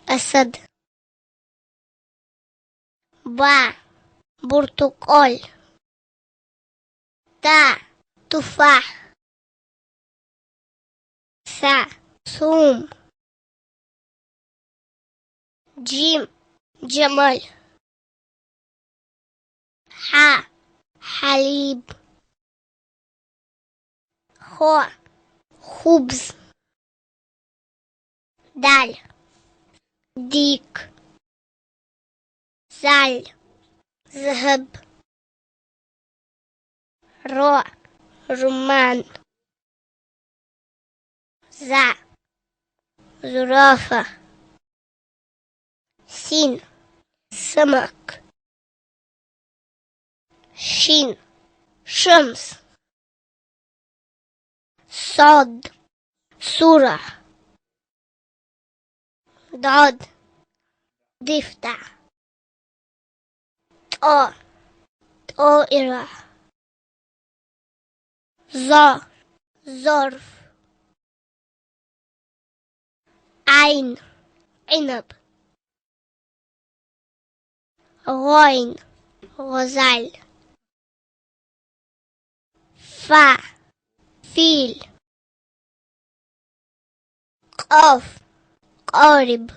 أسد. با برتقال. تا تفاح. ثا ثوم. جيم جمل. حا حليب. خو خبز. دال ديك. زال ذهب. رو رمان. زع زرافة. سين سمك. شين شمس. صاد سورة. ضاد ضفدع. طا طائرة. ظا ظرف. عين عنب. غين غزال. فا فيل. قاف قارب.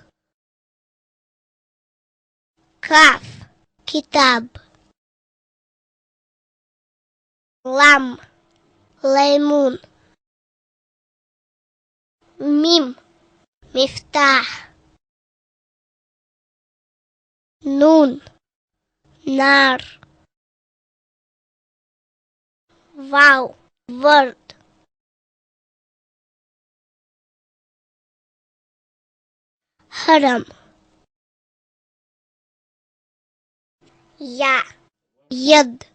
كاف كتاب. لام ليمون. ميم مفتاح. نون نار. واو ورد. هرم. يا يد.